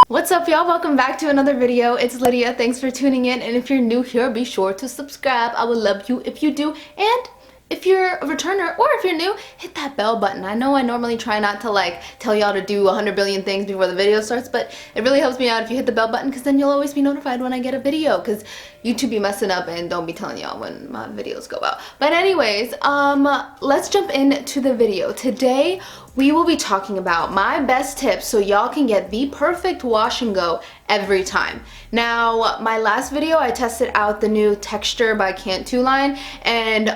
What's up, y'all? Welcome back to another video. It's Lydia. Thanks for tuning in, and if you're new here, be sure to subscribe. I would love you if you do, and if you're a returner or if you're new, hit that bell button. I know I normally try not to tell y'all to do 100 billion things before the video starts, but it really helps me out if you hit the bell button, because then you'll always be notified when I get a video, because YouTube be messing up and don't be telling y'all when my videos go out. But anyways, let's jump into the video. Today we will be talking about my best tips so y'all can get the perfect wash and go every time. Now, my last video I tested out the new Texture by Cantu line, and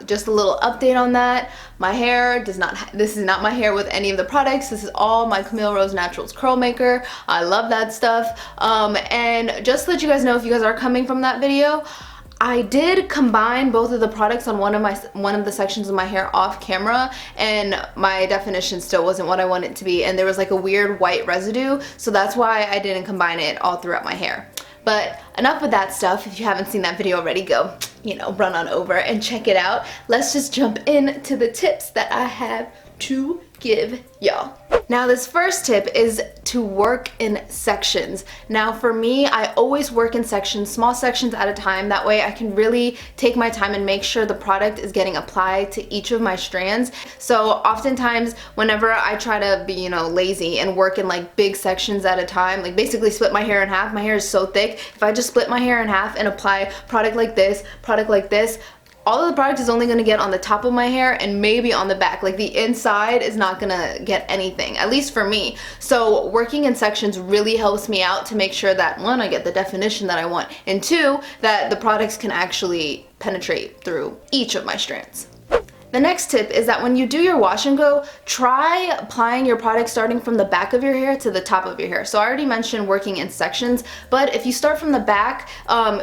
just a little update on that. My hair does not, this is not my hair with any of the products. This is all my Camille Rose Naturals Curl Maker. I love that stuff. And just to let you guys know, if you guys are coming from that video, I did combine both of the products on one of the sections of my hair off camera, and my definition still wasn't what I want it to be, and there was like a weird white residue, so that's why I didn't combine it all throughout my hair. But enough with that stuff. If you haven't seen that video already, go, run on over and check it out. Let's just jump into the tips that I have to give y'all. Now, this first tip is to work in sections. Now, for me, I always work in sections, small sections at a time. That way I can really take my time and make sure the product is getting applied to each of my strands. So oftentimes whenever I try to be, lazy and work in like big sections at a time, like basically split my hair in half, my hair is so thick. If I just split my hair in half and apply product like this, all of the product is only going to get on the top of my hair and maybe on the back. Like the inside is not going to get anything, at least for me. So working in sections really helps me out to make sure that, one, I get the definition that I want, and two, that the products can actually penetrate through each of my strands. The next tip is that when you do your wash and go, try applying your product starting from the back of your hair to the top of your hair. So I already mentioned working in sections, but if you start from the back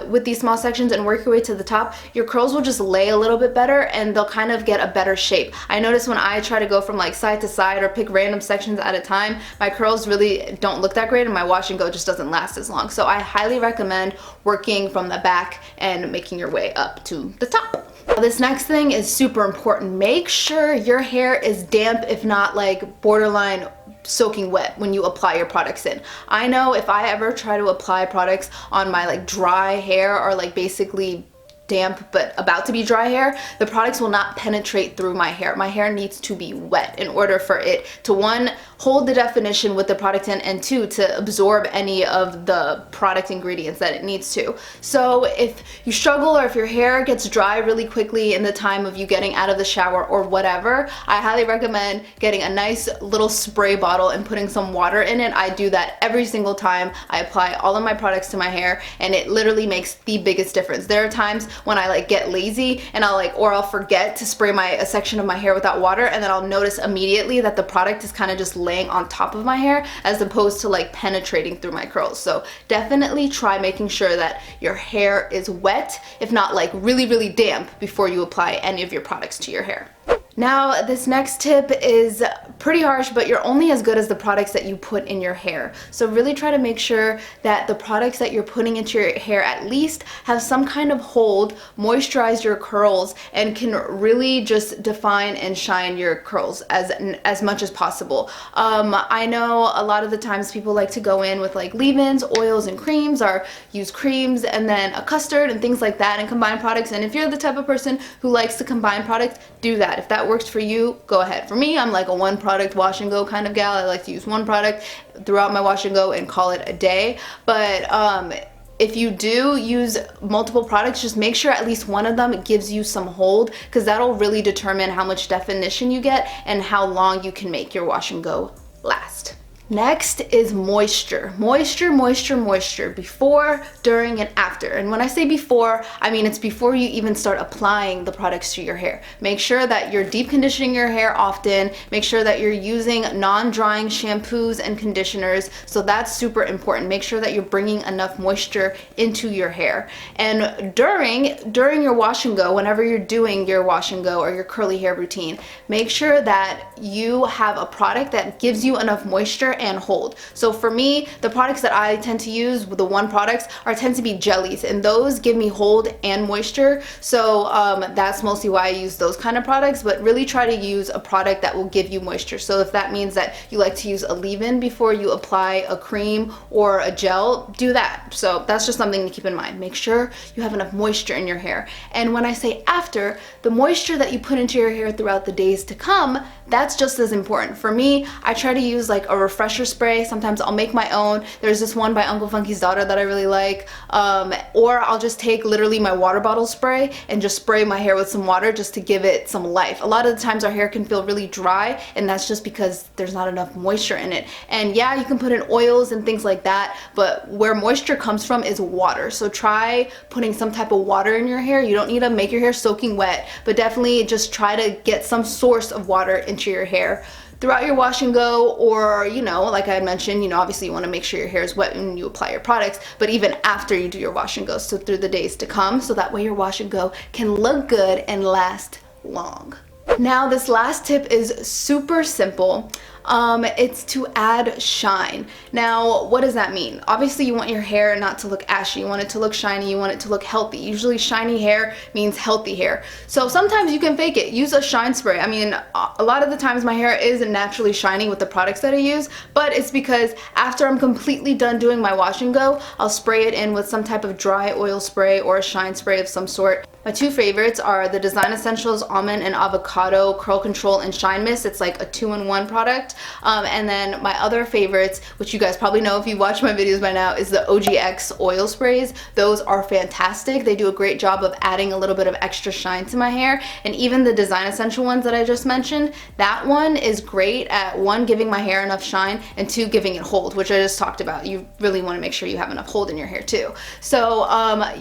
with these small sections and work your way to the top, your curls will just lay a little bit better and they'll kind of get a better shape. I notice when I try to go from like side to side or pick random sections at a time, my curls really don't look that great and my wash and go just doesn't last as long. So I highly recommend working from the back and making your way up to the top. This next thing is super important. Make sure your hair is damp, if not like borderline soaking wet when you apply your products in. I know if I ever try to apply products on my like dry hair or like basically damp but about to be dry hair, the products will not penetrate through my hair. My hair needs to be wet in order for it to, one, hold the definition with the product in, and two, to absorb any of the product ingredients that it needs to. So if you struggle or if your hair gets dry really quickly in the time of you getting out of the shower or whatever, I highly recommend getting a nice little spray bottle and putting some water in it. I do that every single time I apply all of my products to my hair, and it literally makes the biggest difference. There are times when I get lazy and I'll forget to spray a section of my hair without water, and then I'll notice immediately that the product is kind of just laying on top of my hair as opposed to penetrating through my curls. So definitely try making sure that your hair is wet, if not really, really damp, before you apply any of your products to your hair. Now, this next tip is pretty harsh, but you're only as good as the products that you put in your hair. So really try to make sure that the products that you're putting into your hair at least have some kind of hold, moisturize your curls, and can really just define and shine your curls as much as possible. I know a lot of the times people like to go in with leave-ins, oils, and creams, or use creams and then a custard and things like that and combine products. And if you're the type of person who likes to combine products, do that. If that works for you, go ahead. For me, I'm like a one product wash and go kind of gal. I like to use one product throughout my wash and go and call it a day. But if you do use multiple products, just make sure at least one of them gives you some hold, because that'll really determine how much definition you get and how long you can make your wash and go last. Next is moisture. Moisture before, during, and after. And when I say before, I mean it's before you even start applying the products to your hair. Make sure that you're deep conditioning your hair often. Make sure that you're using non-drying shampoos and conditioners. So that's super important. Make sure that you're bringing enough moisture into your hair. And during your wash and go, whenever you're doing your wash and go or your curly hair routine, make sure that you have a product that gives you enough moisture moisture and hold. So for me, the products that I tend to use, the one products, tend to be jellies, and those give me hold and moisture. So that's mostly why I use those kind of products, but really try to use a product that will give you moisture. So if that means that you like to use a leave-in before you apply a cream or a gel, do that. So that's just something to keep in mind. Make sure you have enough moisture in your hair. And when I say after, the moisture that you put into your hair throughout the days to come, that's just as important. For me, I try to use like a refresher spray. Sometimes I'll make my own. There's this one by Uncle Funky's Daughter that I really like. Or I'll just take literally my water bottle spray and just spray my hair with some water just to give it some life. A lot of the times our hair can feel really dry, and that's just because there's not enough moisture in it. And yeah, you can put in oils and things like that, but where moisture comes from is water. So try putting some type of water in your hair. You don't need to make your hair soaking wet, but definitely just try to get some source of water into your hair throughout your wash and go, or, you know, like I mentioned, you know, obviously you want to make sure your hair is wet when you apply your products, but even after you do your wash and go, so through the days to come, so that way your wash and go can look good and last long. Now, this last tip is super simple. It's to add shine. Now, what does that mean? Obviously, you want your hair not to look ashy. You want it to look shiny. You want it to look healthy. Usually, shiny hair means healthy hair. So sometimes you can fake it. Use a shine spray. I mean, a lot of the times my hair is naturally shiny with the products that I use, but it's because after I'm completely done doing my wash and go, I'll spray it in with some type of dry oil spray or a shine spray of some sort. My two favorites are the Design Essentials Almond and Avocado Curl Control and Shine Mist. It's like a 2-in-1 product. And then my other favorites, which you guys probably know if you watch my videos by now, is the OGX oil sprays. Those are fantastic. They do a great job of adding a little bit of extra shine to my hair. And even the Design Essential ones that I just mentioned, that one is great at 1, giving my hair enough shine, and 2, giving it hold, which I just talked about. You really want to make sure you have enough hold in your hair too. So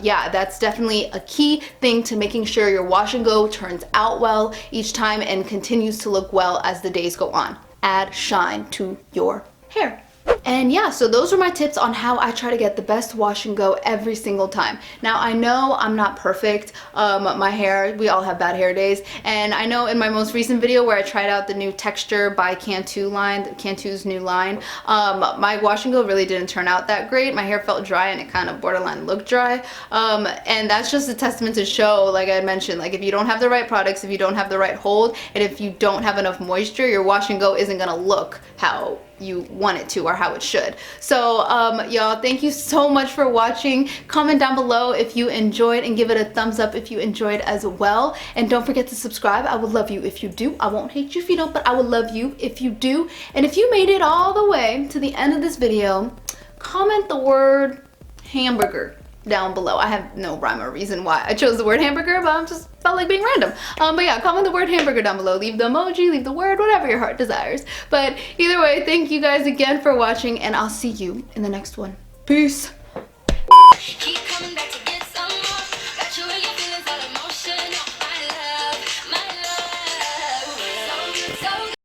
yeah, that's definitely a key thing to making sure your wash and go turns out well each time and continues to look well as the days go on. Add shine to your hair. And yeah, so those are my tips on how I try to get the best wash and go every single time. Now, I know I'm not perfect. My hair, we all have bad hair days. And I know in my most recent video where I tried out the new texture by Cantu line, Cantu's new line, my wash and go really didn't turn out that great. My hair felt dry and it kind of borderline looked dry. And that's just a testament to show, like I mentioned, like if you don't have the right products, if you don't have the right hold, and if you don't have enough moisture, your wash and go isn't gonna look how you want it to or how it should. So y'all, thank you so much for watching. Comment down below if you enjoyed and give it a thumbs up if you enjoyed as well. And don't forget to subscribe. I would love you if you do. I won't hate you if you don't, but I would love you if you do. And if you made it all the way to the end of this video, comment the word hamburger down below. I have no rhyme or reason why I chose the word hamburger, but I just felt like being random. But yeah, comment the word hamburger down below. Leave the emoji, leave the word, whatever your heart desires. But either way, thank you guys again for watching, and I'll see you in the next one. Peace.